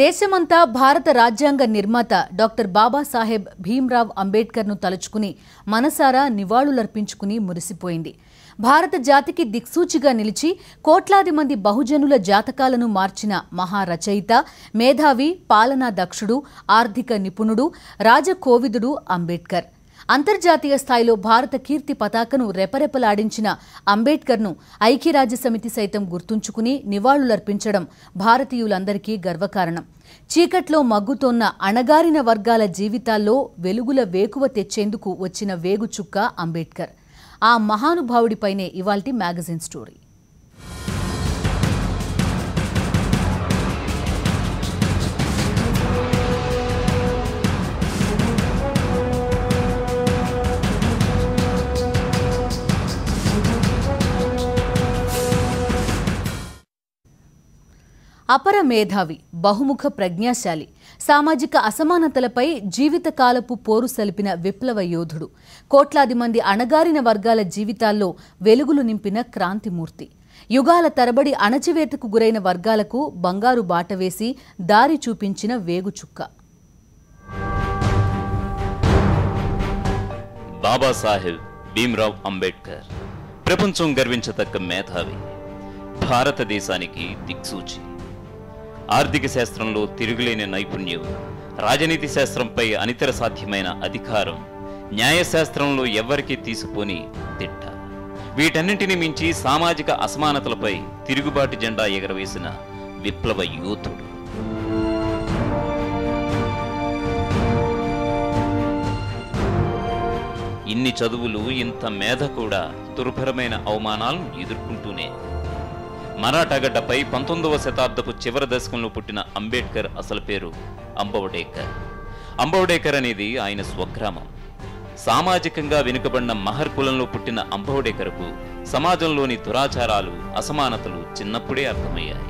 దేశమంతా భారత రాజ్యాంగ నిర్మాత డాక్టర్ బాబాసాహెబ్ భీమ్రావ్ అంబేడ్కర్ను తలుచుకుని మనసారా నివాళులర్పించుకుని మురిసిపోయింది. భారత జాతికి దిక్సూచిగా నిలిచి కోట్లాది మంది బహుజనుల జాతకాలను మార్చిన మహారచయిత, మేధావి, పాలనా దక్షుడు, ఆర్థిక నిపుణుడు, రాజకోవిదుడు అంబేడ్కర్. అంతర్జాతీయ స్థాయిలో భారత కీర్తి పతాకను రెపరెపలాడించిన అంబేడ్కర్ను ఐక్యరాజ్యసమితి సైతం గుర్తుంచుకుని నివాళులర్పించడం భారతీయులందరికీ గర్వకారణం. చీకట్లో మగ్గుతోన్న అణగారిన వర్గాల జీవితాల్లో వెలుగుల వేకువ తెచ్చేందుకు వచ్చిన వేగుచుక్క అంబేడ్కర్. ఆ మహానుభావుడిపైనే ఇవాల్టి మ్యాగజైన్ స్టోరీ. అపర మేధావి, బహుముఖ ప్రజ్ఞాశాలి, సామాజిక అసమానతలపై జీవితకాలపు పోరు సలిపిన విప్లవ యోధుడు, కోట్లాది మంది అణగారిన వర్గాల జీవితాల్లో వెలుగులు నింపిన క్రాంతిమూర్తి, యుగాల తరబడి అణచివేతకు గురైన వర్గాలకు బంగారు బాట వేసి దారి చూపించిన వేగుచుక్క. బాబాసాహెబ్ భీమ్రావ్ అంబేడ్కర్ ప్రపంచం గర్వించదగ్గ మేధావి, భారతదేశానికి దిక్సూచి. ఆర్థిక శాస్త్రంలో తిరుగులేని నైపుణ్యం, రాజనీతి శాస్త్రంపై అనితర సాధ్యమైన అధికారం, న్యాయశాస్త్రంలో ఎవ్వరికీ తీసిపోని తిట్ట, వీటన్నింటినీ మించి సామాజిక అసమానతలపై తిరుగుబాటు జెండా ఎగరవేసిన విప్లవ యోధుడు. ఇన్ని చదువులు, ఇంత మేధ కూడా దుర్భరమైన అవమానాలను ఎదుర్కొంటూనే. మరాఠాగడ్డపై 19వ శతాబ్దపు చివరి దశకంలో పుట్టిన అంబేడ్కర్ అసలు పేరు అంబవడేకర్. అంబవడేకర్ అనేది ఆయన స్వగ్రామం. సామాజికంగా వెనుకబడిన మహర్ కులంలో పుట్టిన అంబవడేకర్కు సమాజంలోని దురాచారాలు, అసమానతలు చిన్నప్పుడే అర్థమయ్యాయి.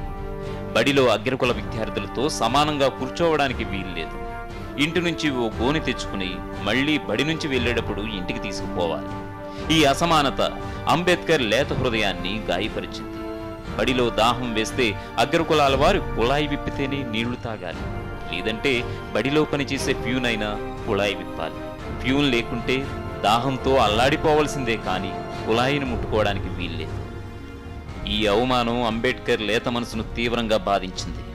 బడిలో అగ్రకుల విద్యార్థులతో సమానంగా కూర్చోవడానికి వీల్లేదు. ఇంటి నుంచి ఓ గోని తెచ్చుకుని మళ్లీ బడి నుంచి వెళ్లేటప్పుడు ఇంటికి తీసుకుపోవాలి. ఈ అసమానత అంబేద్కర్ లేత హృదయాన్ని గాయపరిచింది. బడిలో దాహం వేస్తే అగ్రకులాల వారు కుళాయి విప్పితేనే నీళ్లు తాగాలి, లేదంటే బడిలో పనిచేసే ప్యూన్ అయినా కుళాయి విప్పాలి. ప్యూన్ లేకుంటే దాహంతో అల్లాడిపోవలసిందే కానీ కుళాయిని ముట్టుకోవడానికి వీల్లేదు. ఈ అవమానం అంబేద్కర్ లేత మనసును తీవ్రంగా బాధించింది.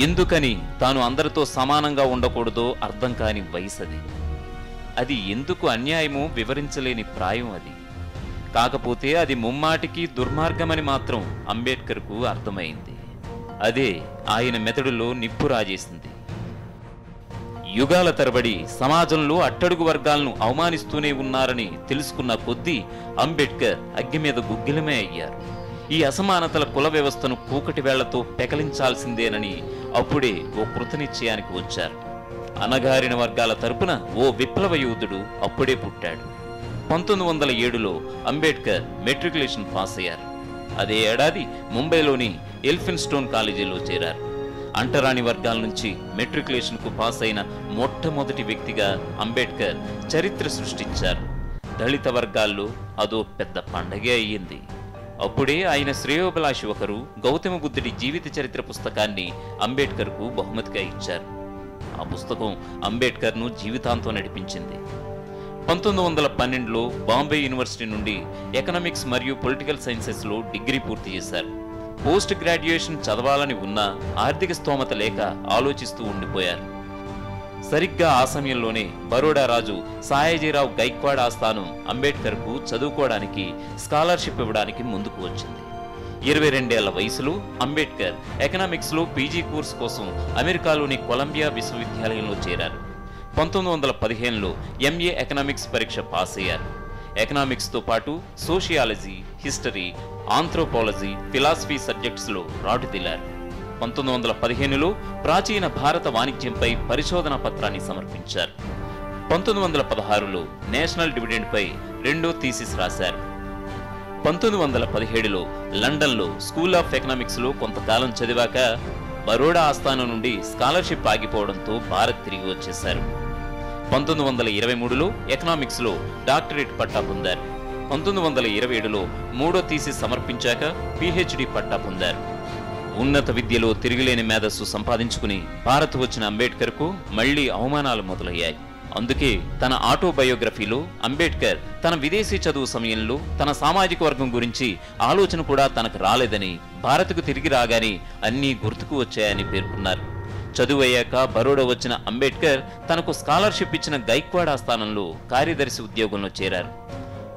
ఎందుకని తాను అందరితో సమానంగా ఉండకూడదో అర్థం కాని వయసది. అది ఎందుకు అన్యాయమో వివరించలేని ప్రాయం అది. కాకపోతే అది ముమ్మాటికి దుర్మార్గమని మాత్రం అంబేద్కర్కు అర్థమైంది. అదే ఆయన మెదడులో నిప్పు రాజేసింది. యుగాల తరబడి సమాజంలో అట్టడుగు వర్గాలను అవమానిస్తూనే ఉన్నారని తెలుసుకున్న కొద్దీ అంబేద్కర్ అగ్గి మీద గుగ్గిలమే అయ్యారు. ఈ అసమానతల కుల వ్యవస్థను కూకటి వేళ్లతో పెకలించాల్సిందేనని అప్పుడే ఓ కృతనిశ్చయానికి వచ్చారు. అణగారిన వర్గాల తరపున ఓ విప్లవ యోధుడు అప్పుడే పుట్టాడు. 1907లో అంబేద్కర్ మెట్రికులేషన్ పాస్ అయ్యారు. అదే ఏడాది ముంబైలోని ఎల్ఫిన్స్టోన్ కాలేజీలో చేరారు. అంటరాని వర్గాల నుంచి మెట్రికులేషన్కు పాస్ అయిన మొట్టమొదటి వ్యక్తిగా అంబేద్కర్ చరిత్ర సృష్టించారు. దళిత వర్గాల్లో అదో పెద్ద పండగే అయ్యింది. అప్పుడే ఆయన శ్రేయోభిలాషి ఒకరు గౌతమ బుద్ధుడి జీవిత చరిత్ర పుస్తకాన్ని అంబేద్కర్కు బహుమతిగా ఇచ్చారు. ఆ పుస్తకం అంబేద్కర్ను జీవితాంతం నడిపించింది. 1912లో బాంబే యూనివర్సిటీ నుండి ఎకనామిక్స్ మరియు పొలిటికల్ సైన్సెస్లో డిగ్రీ పూర్తి చేశారు. పోస్ట్ గ్రాడ్యుయేషన్ చదవాలని ఉన్నా ఆర్థిక స్తోమత లేక ఆలోచిస్తూ ఉండిపోయారు. సరిగ్గా ఆ సమయంలోనే బరోడా రాజు సాయాజీరావు గైక్వాడ్ ఆస్థానం అంబేద్కర్కు చదువుకోవడానికి స్కాలర్షిప్ ఇవ్వడానికి ముందుకు వచ్చింది. 22 ఏళ్ల వయసులో అంబేద్కర్ ఎకనామిక్స్లో పీజీ కోర్సు కోసం అమెరికాలోని కొలంబియా విశ్వవిద్యాలయంలో చేరారు. 1915లో ఎంఏ ఎకనామిక్స్ పరీక్ష పాస్ అయ్యారు. ఎకనామిక్స్తో పాటు సోషియాలజీ, హిస్టరీ, ఆంథ్రోపాలజీ, ఫిలాసఫీ సబ్జెక్ట్స్లో రాటుదిల్లారు. 1915లో ప్రాచీన భారత వాణిజ్యంపై పరిశోధనా పత్రాన్ని సమర్పించారు. 1916లో నేషనల్ డివిడెండ్పై రెండో థీసిస్ రాశారు. 1917లో లండన్లో స్కూల్ ఆఫ్ ఎకనామిక్స్లో కొంతకాలం చదివాక బరోడా ఆస్థానం నుండి స్కాలర్షిప్ ఆగిపోవడంతో భారత్ తిరిగి వచ్చేశారు. 1923లో ఎకనామిక్స్లో డాక్టరేట్ పట్టా పొందారు. 1927లో మూడో థీసిస్ సమర్పించాక పిహెచ్డి పట్టా పొందారు. ఉన్నత విద్యలో తిరిగిలేని మేధస్సు సంపాదించుకుని భారత్ వచ్చిన అంబేద్కర్కు మళ్లీ అవమానాలు మొదలయ్యాయి. అందుకే తన ఆటోబయోగ్రఫీలో అంబేద్కర్ తన విదేశీ చదువు సమయంలో తన సామాజిక వర్గం గురించి ఆలోచన కూడా తనకు రాలేదని, భారత్కు తిరిగి రాగానే అన్నీ గుర్తుకు వచ్చాయని పేర్కొన్నారు. చదువు అయ్యాక బరోడా వచ్చిన అంబేద్కర్ తనకు స్కాలర్షిప్ ఇచ్చిన గైక్వాడ్ ఆస్థానంలో కార్యదర్శి ఉద్యోగంలో చేరారు.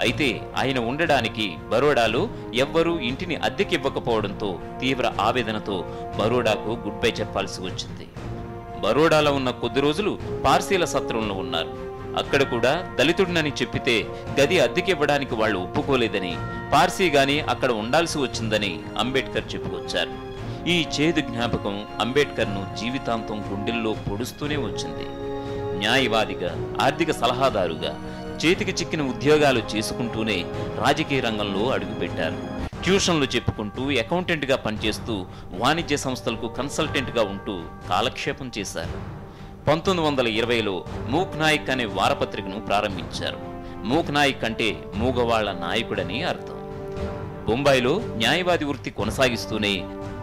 అయితే ఆయన ఉండడానికి బరోడాలో ఎవ్వరూ ఇంటిని అద్దెకివ్వకపోవడంతో తీవ్ర ఆవేదనతో బరోడాకు గుడ్ బై చెప్పాల్సి వచ్చింది. బరోడాలో ఉన్న కొద్ది రోజులు పార్సీల సత్రంలో ఉన్నారు. అక్కడ కూడా దళితుడినని చెప్పితే గది అద్దెకివ్వడానికి వాళ్ళు ఒప్పుకోలేదని, పార్సీగాని అక్కడ ఉండాల్సి వచ్చిందని అంబేద్కర్ చెప్పుకొచ్చారు. ఈ చేదు జ్ఞాపకం అంబేద్కర్ను జీవితాంతం గుండెల్లో పొడుస్తూనే వచ్చింది. న్యాయవాదిగా, ఆర్థిక సలహాదారుగా చేతికి చిక్కిన ఉద్యోగాలు చేసుకుంటూనే రాజకీయ రంగంలో అడుగుపెట్టారు. ట్యూషన్లు చెప్పుకుంటూ, అకౌంటెంట్గా పనిచేస్తూ, వాణిజ్య సంస్థలకు కన్సల్టెంట్గా ఉంటూ కాలక్షేపం చేశారు. 1920లో మూక్ నాయక్ అనే వారపత్రికను ప్రారంభించారు. మూక్ నాయక్ అంటే మూగవాళ్ల నాయకుడని అర్థం. బొంబాయిలో న్యాయవాది వృత్తి కొనసాగిస్తూనే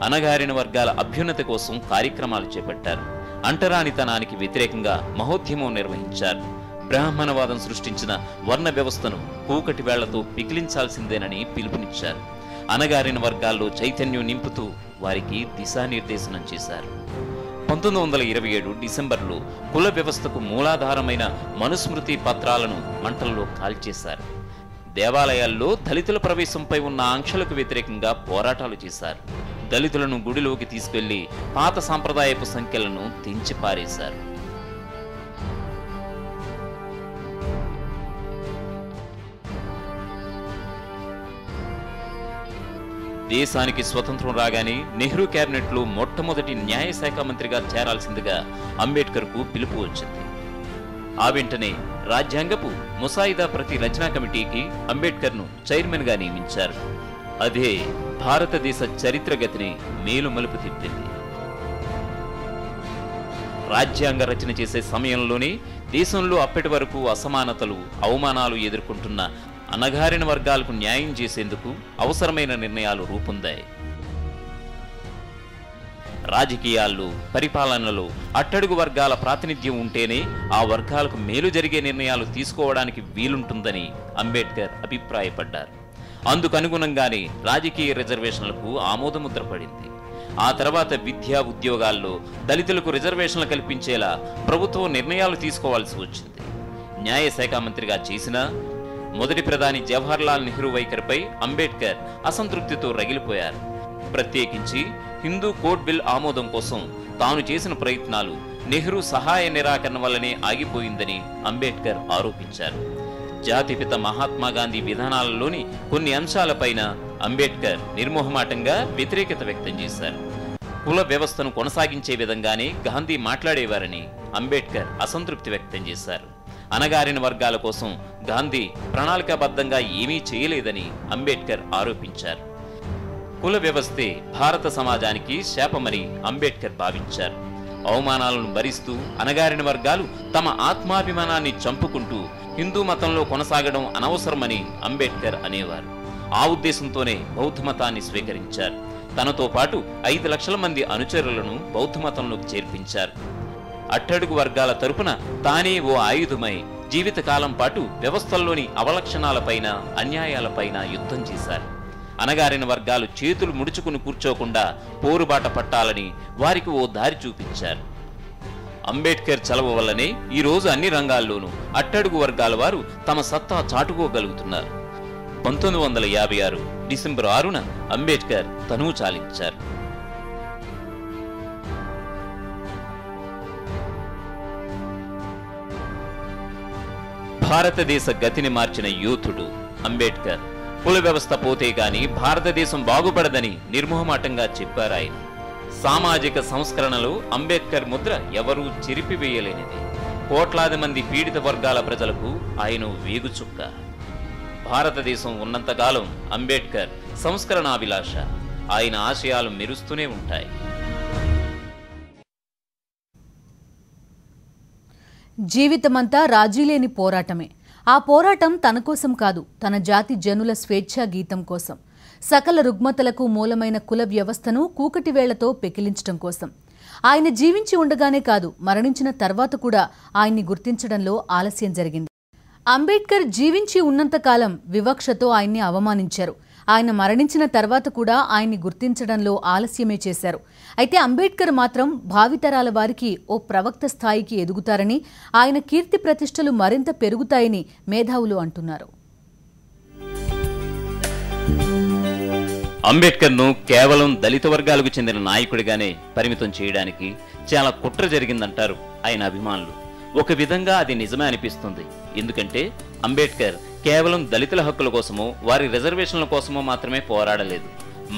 అణగారిన వర్గాల అభ్యున్నతి కోసం కార్యక్రమాలు చేపట్టారు. అంటరానితనానికి వ్యతిరేకంగా మహోద్యమం నిర్వహించారు. బ్రాహ్మణవాదం సృష్టించిన వర్ణ వ్యవస్థను కూకటి వేళ్లతో పిగిలించాల్సిందేనని పిలుపునిచ్చారు. అణగారిన వర్గాల్లో చైతన్యం నింపుతూ వారికి దిశానిర్దేశనం చేశారు. 1927 డిసెంబర్లో కుల వ్యవస్థకు మూలాధారమైన మనుస్మృతి పత్రాలను మంటల్లో కాల్చేశారు. దేవాలయాల్లో దళితుల ప్రవేశంపై ఉన్న ఆంక్షలకు వ్యతిరేకంగా పోరాటాలు చేశారు. దళితులను గుడిలోకి తీసుకెళ్లి పాత సాంప్రదాయపు సంఖ్యలను తెంచి పారేశారు. దేశానికి స్వతంత్రం రాగానే నెహ్రూ కేబినెట్లో మొట్టమొదటి న్యాయశాఖ మంత్రిగా చేరాల్సిందిగా అంబేద్కర్కు పిలుపు వచ్చింది. ఆ వెంటనే రాజ్యాంగపు ముసాయిదా ప్రతి రచనా కమిటీకి అంబేద్కర్ను చైర్మన్గా నియమించారు. అదే భారతదేశ చరిత్రగతిని మేలుమలుపు తిప్పింది. రాజ్యాంగ రచన చేసే సమయంలోనే దేశంలో అప్పటి వరకు అసమానతలు, అవమానాలు ఎదుర్కొంటున్న అణగారిన వర్గాలకు న్యాయం చేసేందుకు అవసరమైన నిర్ణయాలు రూపొందాయి. రాజకీయాల్లో, పరిపాలనలో అట్టడుగు వర్గాల ప్రాతినిధ్యం ఉంటేనే ఆ వర్గాలకు మేలు జరిగే నిర్ణయాలు తీసుకోవడానికి వీలుంటుందని అంబేద్కర్ అభిప్రాయపడ్డారు. అందుకు అనుగుణంగానే రాజకీయ రిజర్వేషన్లకు ఆమోదముద్ర పడింది. ఆ తర్వాత విద్యా, ఉద్యోగాల్లో దళితులకు రిజర్వేషన్లు కల్పించేలా ప్రభుత్వం నిర్ణయాలు తీసుకోవాల్సి వచ్చింది. న్యాయశాఖ మంత్రిగా చేసినా మొదటి ప్రధాని జవహర్లాల్ నెహ్రూ వైఖరిపై అంబేద్కర్ అసంతృప్తితో రగిలిపోయారు. ప్రత్యేకించి హిందూ కోడ్ బిల్ ఆమోదం కోసం తాను చేసిన ప్రయత్నాలు నెహ్రూ సహాయ నిరాకరణ వల్లనే ఆగిపోయిందని అంబేద్కర్ ఆరోపించారు. జాతిపిత మహాత్మాగాంధీ విధానాలలోని కొన్ని అంశాలపైన అంబేద్కర్ నిర్మోహమాటంగా వ్యతిరేకత వ్యక్తం చేశారు. కుల వ్యవస్థను కొనసాగించే విధంగానే గాంధీ మాట్లాడేవారని అంబేద్కర్ అసంతృప్తి వ్యక్తం చేశారు. అణగారిన వర్గాల కోసం గాంధీ ప్రణాళికాబద్ధంగా ఏమీ చేయలేదని అంబేద్కర్ ఆరోపించారు. కుల వ్యవస్థే భారత సమాజానికి శాపమని అంబేద్కర్ భావించారు. అవమానాలను భరిస్తూ అణగారిన వర్గాలు తమ ఆత్మాభిమానాన్ని చంపుకుంటూ హిందూ మతంలో కొనసాగడం అనవసరమని అంబేద్కర్ అనేవారు. ఆ ఉద్దేశంతోనే బౌద్ధ మతాన్ని స్వీకరించారు. తనతో పాటు 5 లక్షల మంది అనుచరులను బౌద్ధ మతంలోకి చేర్పించారు. అట్టడుగు వర్గాల తరపున తానే ఓ ఆయుధమై జీవితకాలం పాటు వ్యవస్థల్లోని అవలక్షణాలపైన, అన్యాయాలపైన యుద్ధం చేశారు. అణగారిన వర్గాలు చేతులు ముడుచుకుని కూర్చోకుండా పోరుబాట పట్టాలని వారికి ఓ దారి చూపించారు. అంబేద్కర్ చలవ వల్లనే ఈరోజు అన్ని రంగాల్లోనూ అట్టడుగు వర్గాల వారు తమ సత్తా చాటుకోగలుగుతున్నారు. 1956 డిసెంబర్ 6న అంబేద్కర్ తనువు చాలించారు. భారతదేశ గతిని మార్చిన యోధుడు అంబేద్కర్. కుల వ్యవస్థ పోతే గాని భారతదేశం బాగుపడదని నిర్మోహమాటంగా చెప్పారాయన. సామాజిక సంస్కరణలో అంబేద్కర్ ముద్ర ఎవరూ చెరిపివేయలేనిది. కోట్లాది మంది పీడిత వర్గాల ప్రజలకు ఆయన వేగుచుక్క. భారతదేశం ఉన్నంతకాలం అంబేద్కర్ సంస్కరణాభిలాష. ఆయన ఆశయాలు మెరుస్తూనే ఉంటాయి. జీవితమంతా రాజీలేని పోరాటమే. ఆ పోరాటం తన కోసం కాదు, తన జాతి జనుల స్వేచ్ఛా గీతం కోసం. సకల రుగ్మతలకు మూలమైన కుల వ్యవస్థను కూకటివేళ్లతో పెకిలించడం కోసం. ఆయన జీవించి ఉండగానే కాదు, మరణించిన తర్వాత కూడా ఆయన్ని గుర్తించడంలో ఆలస్యం జరిగింది. అంబేద్కర్ జీవించి ఉన్నంతకాలం వివక్షతో ఆయన్ని అవమానించారు. ఆయన మరణించిన తర్వాత కూడా ఆయన్ని గుర్తించడంలో ఆలస్యమే చేశారు. అయితే అంబేద్కర్ మాత్రం భావితరాల వారికి ఓ ప్రవక్త స్థాయికి ఎదుగుతారని, ఆయన కీర్తి ప్రతిష్టలు మరింత పెరుగుతాయని మేధావులు అంటున్నారు. అంబేద్కర్ను కేవలం దళిత వర్గాలకు చెందిన నాయకుడిగానే పరిమితం చేయడానికి చాలా కుట్ర జరిగిందంటారు ఆయన అభిమానులు. ఒక విధంగా అది నిజమే అనిపిస్తుంది. ఎందుకంటే అంబేద్కర్ కేవలం దళితుల హక్కుల కోసమో వారి రిజర్వేషన్ల కోసమో మాత్రమే పోరాడలేదు.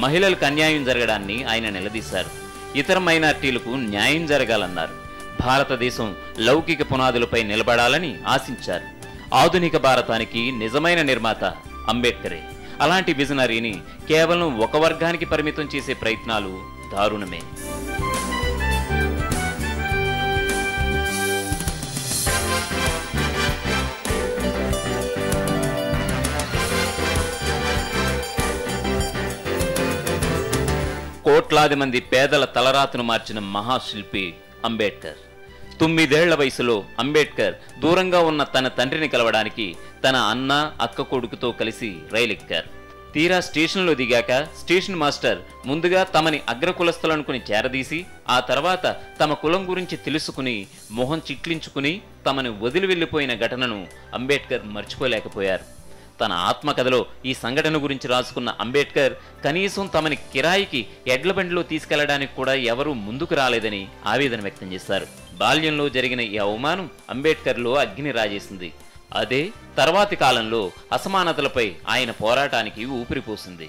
మహిళలకు అన్యాయం జరగడాన్ని ఆయన నిలదీశారు. ఇతర మైనార్టీలకు న్యాయం జరగాలన్నారు. భారతదేశం లౌకిక పునాదులపై నిలబడాలని ఆశించారు. ఆధునిక భారతానికి నిజమైన నిర్మాత అంబేద్కరే. అలాంటి విజనరీని కేవలం ఒక వర్గానికి పరిమితం చేసే ప్రయత్నాలు దారుణమే. కోట్లాది మంది పేదల తలరాతను మార్చిన మహాశిల్పి అంబేద్కర్. 9 ఏళ్ల వయసులో అంబేద్కర్ దూరంగా ఉన్న తన తండ్రిని కలవడానికి తన అన్న, అక్క కొడుకుతో కలిసి రైలెక్కారు. తీరా స్టేషన్లో దిగాక స్టేషన్ మాస్టర్ ముందుగా తమని అగ్రకులస్తులనుకుని చేరదీసి, ఆ తర్వాత తమ కులం గురించి తెలుసుకుని మొహం చిట్లించుకుని తమని వదిలి వెళ్లిపోయిన ఘటనను అంబేద్కర్ మర్చిపోలేకపోయారు. తన ఆత్మకథలో ఈ సంఘటన గురించి రాసుకున్న అంబేద్కర్ కనీసం తమని కిరాయికి ఎడ్లబండిలో తీసుకెళ్లడానికి కూడా ఎవరూ ముందుకు రాలేదని ఆవేదన వ్యక్తం చేశారు. బాల్యంలో జరిగిన ఈ అవమానం అంబేద్కర్లో అగ్ని రాజేసింది. అదే తర్వాతి కాలంలో అసమానతలపై ఆయన పోరాటానికి ఊపిరిపోసింది.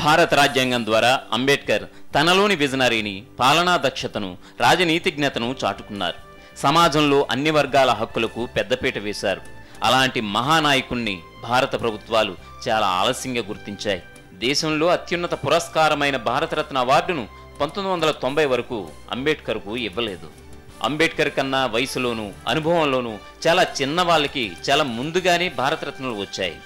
భారత రాజ్యాంగం ద్వారా అంబేద్కర్ తనలోని విజనరీని, పాలనా దక్షతను, రాజనీతిజ్ఞతను చాటుకున్నారు. సమాజంలో అన్ని వర్గాల హక్కులకు పెద్దపీట వేశారు. అలాంటి మహానాయకుణ్ణి భారత ప్రభుత్వాలు చాలా ఆలస్యంగా గుర్తించాయి. దేశంలో అత్యున్నత పురస్కారమైన భారతరత్న అవార్డును 1990 వరకు అంబేద్కర్కు ఇవ్వలేదు. అంబేద్కర్ కన్నా వయసులోనూ అనుభవంలోనూ చాలా చిన్న వాళ్ళకి చాలా ముందుగానే భారతరత్నలు వచ్చాయి.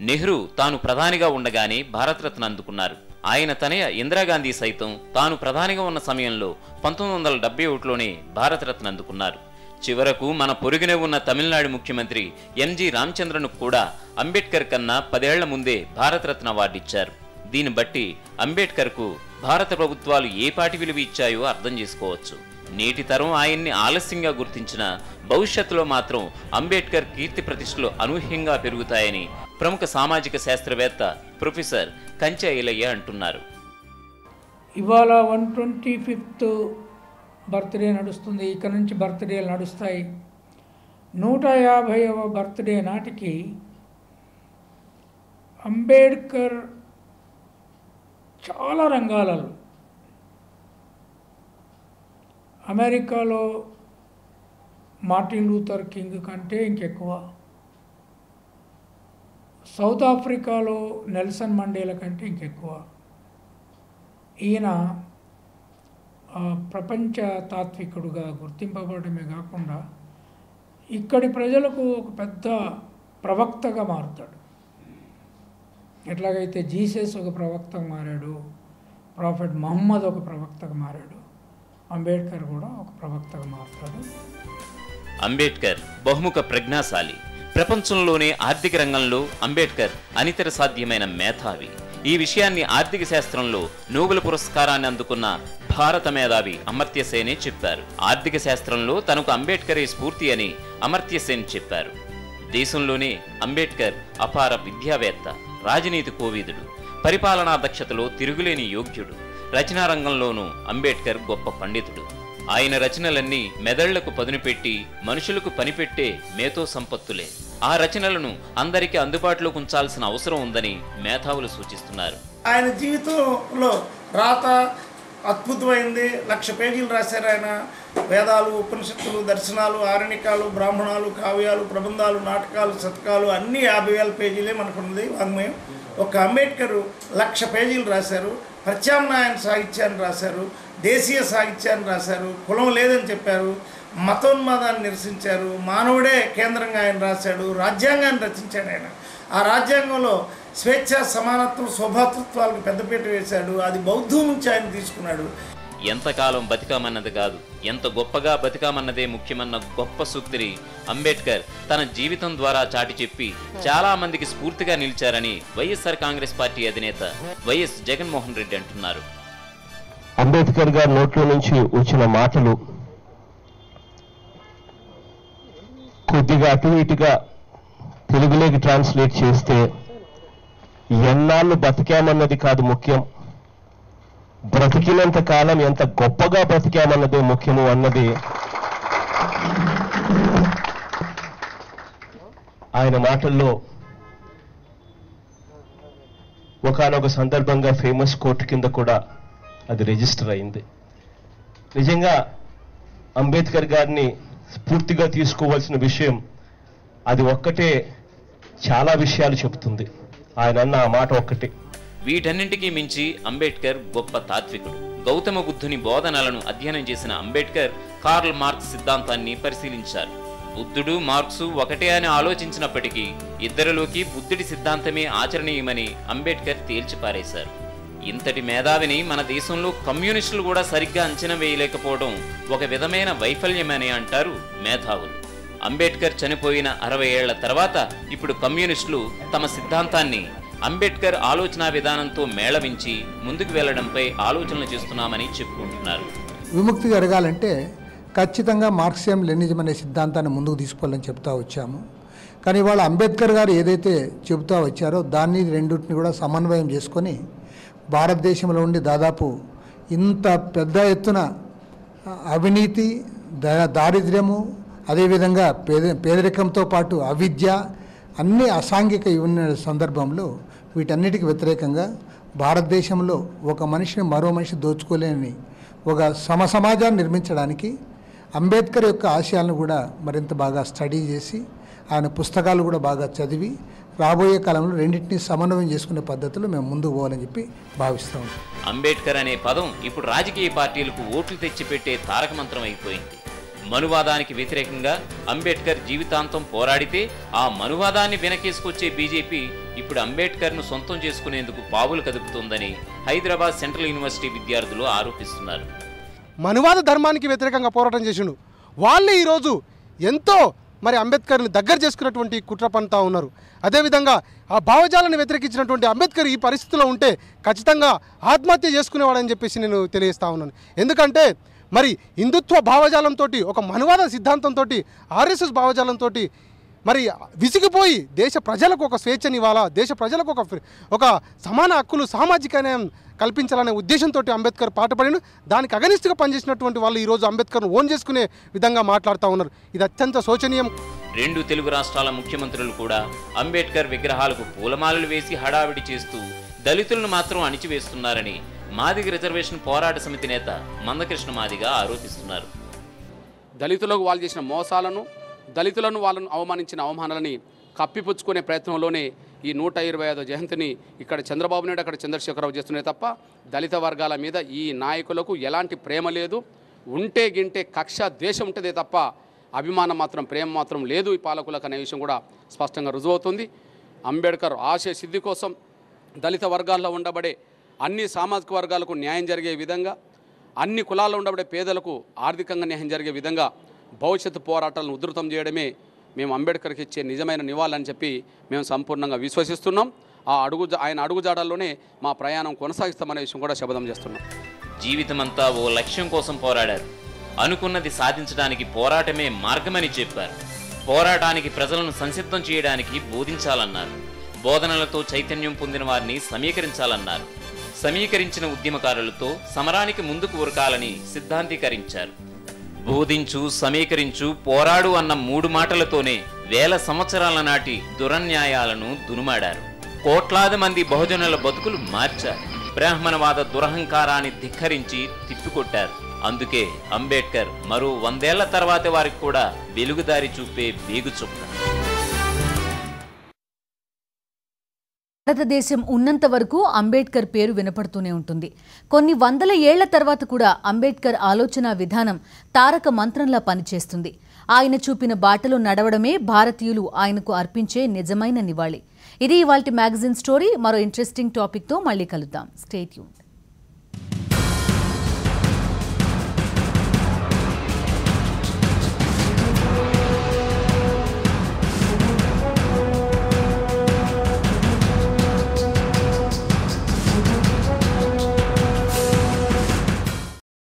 నెహ్రూ తాను ప్రధానిగా ఉండగానే భారతరత్న అందుకున్నారు. ఆయన తనయ ఇందిరాగాంధీ సైతం తాను ప్రధానిగా ఉన్న సమయంలో 1971లోనే భారతరత్న అందుకున్నారు. చివరకు మన పొరుగునే ఉన్న తమిళనాడు ముఖ్యమంత్రి ఎంజి రామచంద్రను కూడా అంబేద్కర్ కన్నా 10 ఏళ్ల ముందే భారతరత్న అవార్డు ఇచ్చారు. దీన్ని బట్టి అంబేద్కర్కు భారత ప్రభుత్వాలు ఏ పాటి విలువ ఇచ్చాయో అర్థం చేసుకోవచ్చు. నేటి తరం ఆయన్ని ఆలస్యంగా గుర్తించిన భవిష్యత్తులో మాత్రం అంబేద్కర్ కీర్తి ప్రతిష్టలు అనూహ్యంగా పెరుగుతాయని ప్రముఖ సామాజిక శాస్త్రవేత్త ప్రొఫెసర్ కంచె ఐలయ్య అంటున్నారు. ఇవాళ 125th బర్త్డే నడుస్తుంది. ఇక నుంచి బర్త్డేలు నడుస్తాయి. 150వ బర్త్డే నాటికి అంబేద్కర్ చాలా రంగాలలో అమెరికాలో మార్టిన్ లూథర్ కింగ్ కంటే ఇంకెక్కువ, సౌత్ ఆఫ్రికాలో నెల్సన్ మండేలా కంటే ఇంకెక్కువ. ఈయన ప్రపంచ తాత్వికుడుగా గుర్తింపబడమే కాకుండా ఇక్కడి ప్రజలకు ఒక పెద్ద ప్రవక్తగా మారుతాడు. ఎట్లాగైతే జీసస్ ఒక ప్రవక్తగా మారాడు, ప్రాఫెట్ మహమ్మద్ ఒక ప్రవక్తగా మారాడు, అంబేద్కర్ కూడా ఒక ప్రవక్తగా మారుతాడు. అంబేద్కర్ బహుముఖ ప్రజ్ఞాశాలి. ప్రపంచంలోనే ఆర్థిక రంగంలో అంబేద్కర్ అనితర సాధ్యమైన మేధావి. ఈ విషయాన్ని ఆర్థిక శాస్త్రంలో నోబెల్ పురస్కారాన్ని అందుకున్న భారత మేధావి అమర్త్య సేనే చెప్పారు. ఆర్థిక శాస్త్రంలో తనకు అంబేద్కరే స్ఫూర్తి అని అమర్త్య సేన్ చెప్పారు. దేశంలోనే అంబేద్కర్ అపార విద్యావేత్త, రాజనీతి కోవిదుడు, పరిపాలనా దక్షతలో తిరుగులేని యోగ్యుడు. రచనా రంగంలోనూ అంబేద్కర్ గొప్ప పండితుడు. ఆయన రచనలన్నీ మెదళ్లకు పదును పెట్టి మనుషులకు పనిపెట్టే మేతో సంపత్తులే. ఆ రచనలను అందరికీ అందుబాటులోకి ఉంచాల్సిన అవసరం ఉందని మేధావులు సూచిస్తున్నారు. ఆయన జీవితంలో రాత అద్భుతమైంది. 1,00,000 పేజీలు రాశారు ఆయన. వేదాలు, ఉపనిషత్తులు, దర్శనాలు, ఆరణికాలు, బ్రాహ్మణాలు, కావ్యాలు, ప్రబంధాలు, నాటకాలు, శతకాలు అన్నీ 50,000 పేజీలే మనకున్నది వాంగ్మయం. ఒక అంబేద్కర్ 1,00,000 పేజీలు రాశారు. ప్రత్యామ్నాయ సాహిత్యాన్ని రాశారు, దేశీయ సాహిత్యాన్ని రాశారు, కులం లేదని చెప్పారు, మతోన్మాదాన్ని నిరసించారు, మానవుడే కేంద్రంగా ఆయన రాశాడు, రాజ్యాంగాన్ని రచించాడు ఆయన. ఆ రాజ్యాంగంలో స్వేచ్ఛ, సమానత్వం, శోభాతృత్వాలకు పెద్దపీట వేశాడు. అది బౌద్ధం నుంచి ఆయన తీసుకున్నాడు. ఎంతకాలం బతికామన్నది కాదు, ఎంత గొప్పగా బతికామన్నదే ముఖ్యమన్న గొప్ప సూక్తిని అంబేద్కర్ తన జీవితం ద్వారా చాటి చెప్పి చాలా మందికి స్ఫూర్తిగా నిలిచారని వైఎస్ఆర్ కాంగ్రెస్ పార్టీ అధినేత వైఎస్ జగన్మోహన్ రెడ్డి అంటున్నారు. అంబేద్కర్ గారి నోట్లో నుంచి వచ్చిన మాటలు కొద్దిగా అటు ఇటుగా తెలుగులోకి ట్రాన్స్లేట్ చేస్తే ఎన్నాళ్ళు బతికామన్నది కాదు ముఖ్యం, బ్రతికినంత కాలం ఎంత గొప్పగా బ్రతికామన్నదే ముఖ్యము అన్నది ఆయన మాటల్లో ఒకానొక సందర్భంగా ఫేమస్ కోర్టు కింద కూడా అది రిజిస్టర్ అయింది. నిజంగా అంబేద్కర్ గారిని స్ఫూర్తిగా తీసుకోవాల్సిన విషయం అది ఒక్కటే చాలా విషయాలు చెబుతుంది. ఆయన అన్న ఆ మాట ఒక్కటే. వీటన్నింటికీ మించి అంబేద్కర్ గొప్ప తాత్వికుడు. గౌతమ బుద్ధుని బోధనలను అధ్యయనం చేసిన అంబేద్కర్ కార్ల్ మార్క్స్ సిద్ధాంతాన్ని పరిశీలించారు. బుద్ధుడు, మార్క్సు ఒకటే అని ఆలోచించినప్పటికీ ఇద్దరిలోకి బుద్ధుడి సిద్ధాంతమే ఆచరణీయమని అంబేద్కర్ తేల్చిపారేశారు. ఇంతటి మేధావిని మన దేశంలో కమ్యూనిస్టులు కూడా సరిగ్గా అంచనా వేయలేకపోవడం ఒక విధమైన వైఫల్యమని అంటారు మేధావులు. అంబేద్కర్ చనిపోయిన 60 ఏళ్ల తర్వాత ఇప్పుడు కమ్యూనిస్టులు తమ సిద్ధాంతాన్ని అంబేద్కర్ ఆలోచన విధానంతో మేళవించి ముందుకు వెళ్లడంపై ఆలోచనలు చేస్తున్నామని చెప్పుకుంటున్నారు. విముక్తి జరగాలంటే ఖచ్చితంగా మార్క్సిజం లెనినిజం అనే సిద్ధాంతాన్ని ముందుకు తీసుకోవాలని చెప్తా వచ్చాము. కానీ ఇవాళ అంబేద్కర్ గారు ఏదైతే చెబుతా వచ్చారో దాన్ని రెండింటిని కూడా సమన్వయం చేసుకొని భారతదేశంలో ఉండి దాదాపు ఇంత పెద్ద ఎత్తున అవినీతి, దారిద్ర్యము, అదేవిధంగా పేదరికంతో పాటు అవిద్య, అన్ని అసాంఘిక ఉన్న సందర్భంలో వీటన్నిటికి వ్యతిరేకంగా భారతదేశంలో ఒక మనిషిని మరో మనిషి దోచుకోలేని ఒక సమాజాన్ని నిర్మించడానికి అంబేద్కర్ యొక్క ఆశయాలను కూడా మరింత బాగా స్టడీ చేసి ఆయన పుస్తకాలు కూడా బాగా చదివి రాబోయే కాలంలో రెండింటినీ సమన్వయం చేసుకునే పద్ధతిలో మేము ముందుకు పోవాలని చెప్పి భావిస్తూ ఉంటాం. అంబేద్కర్ అనే పదం ఇప్పుడు రాజకీయ పార్టీలకు ఓట్లు తెచ్చిపెట్టే తారక మంత్రం అయిపోయింది. మనువాదానికి వ్యతిరేకంగా అంబేద్కర్ జీవితాంతం పోరాడితే ఆ మనువాదాన్ని వెనకేసుకొచ్చే బీజేపీ ఇప్పుడు అంబేద్కర్ను సొంతం చేసుకునేందుకు పావులు కదుపుతోందని హైదరాబాద్ సెంట్రల్ యూనివర్సిటీ విద్యార్థులు ఆరోపిస్తున్నారు. మనువాద ధర్మానికి వ్యతిరేకంగా పోరాటం చేసిండు వాళ్ళే ఈరోజు ఎంతో అంబేద్కర్ని దగ్గర చేసుకున్నటువంటి కుట్ర పన్నుతా ఉన్నారు. అదేవిధంగా ఆ భావజాలను వ్యతిరేకించినటువంటి అంబేద్కర్ ఈ పరిస్థితిలో ఉంటే ఖచ్చితంగా ఆత్మహత్య చేసుకునేవాడని చెప్పేసి నేను తెలియజేస్తా ఉన్నాను. ఎందుకంటే హిందుత్వ భావజాలంతో, ఒక మనువాద సిద్ధాంతంతో, ఆర్ఎస్ఎస్ భావజాలంతో విసిగిపోయి దేశ ప్రజలకు ఒక స్వేచ్ఛనివ్వాలా, దేశ ప్రజలకు ఒక సమాన హక్కులు, సామాజిక న్యాయం కల్పించాలనే ఉద్దేశంతో అంబేద్కర్ పాటుపడిన దానికి అగనిస్ట్గా పనిచేసినటువంటి వాళ్ళు ఈరోజు అంబేద్కర్ను ఓన్ చేసుకునే విధంగా మాట్లాడుతూ ఉన్నారు. ఇది అత్యంత శోచనీయం. 2 తెలుగు రాష్ట్రాల ముఖ్యమంత్రులు కూడా అంబేద్కర్ విగ్రహాలకు పూలమాలలు వేసి హడావిడి చేస్తూ దళితులను మాత్రం అణిచివేస్తున్నారని మాదిగ రిజర్వేషన్ పోరాట సమితి నేత మందకృష్ణ మాదిగ ఆరోపిస్తున్నారు. దళితులకు వాళ్ళు చేసిన మోసాలను, దళితులను వాళ్ళను అవమానించిన అవమానాలని కప్పిపుచ్చుకునే ప్రయత్నంలోనే ఈ 125వ జయంతిని ఇక్కడ చంద్రబాబు నాయుడు, అక్కడ చంద్రశేఖరరావు చేస్తున్నాయి తప్ప దళిత వర్గాల మీద ఈ నాయకులకు ఎలాంటి ప్రేమ లేదు. ఉంటే గింటే కక్ష, ద్వేషం ఉంటుందే తప్ప అభిమానం మాత్రం, ప్రేమ మాత్రం లేదు ఈ పాలకులకు అనే విషయం కూడా స్పష్టంగా రుజువవుతుంది. అంబేద్కర్ ఆశయ సిద్ధి కోసం దళిత వర్గాల్లో ఉండబడే అన్ని సామాజిక వర్గాలకు న్యాయం జరిగే విధంగా, అన్ని కులాల్లో ఉండబడే పేదలకు ఆర్థికంగా న్యాయం జరిగే విధంగా భవిష్యత్తు పోరాటాలను ఉధృతం చేయడమే మేము అంబేద్కర్కి ఇచ్చే నిజమైన నివాళులని చెప్పి మేము సంపూర్ణంగా విశ్వసిస్తున్నాం. ఆయన అడుగుజాడల్లోనే మా ప్రయాణం కొనసాగిస్తామనే విషయం కూడా శపథం చేస్తున్నాం. జీవితమంతా ఓ లక్ష్యం కోసం పోరాడారు. అనుకున్నది సాధించడానికి పోరాటమే మార్గమని చెప్పారు. పోరాటానికి ప్రజలను సంసిద్ధం చేయడానికి బోధించాలన్నారు. బోధనలతో చైతన్యం పొందిన వారిని సమీకరించాలన్నారు. సమీకరించిన ఉద్యమకారులతో సమరానికి ముందుకు ఉరకాలని సిద్ధాంతీకరించారు. బోధించు, సమీకరించు, పోరాడు అన్న 3 మాటలతోనే వేల సంవత్సరాల నాటి దురన్యాయాలను దునుమాడారు. కోట్లాది మంది బహుజనుల బతుకులు మార్చారు. బ్రాహ్మణవాద దురహంకారాన్ని ధిక్కరించి తిప్పికొట్టారు. అందుకే అంబేద్కర్ మరో 100 ఏళ్ల తర్వాత వారికి కూడా వెలుగుదారి చూపే వేగుచుక్క. భారతదేశం ఉన్నంత వరకు అంబేద్కర్ పేరు వినపడుతూనే ఉంటుంది. కొన్ని వందల ఏళ్ల తర్వాత కూడా అంబేద్కర్ ఆలోచన విధానం తారక మంత్రంలా పనిచేస్తుంది. ఆయన చూపిన బాటలో నడవడమే భారతీయులు ఆయనకు అర్పించే నిజమైన నివాళి. ఇది ఇవాల్టి మ్యాగజైన్ స్టోరీ. మరో ఇంట్రెస్టింగ్ టాపిక్తో మళ్ళీ కలుద్దాం. Stay tuned.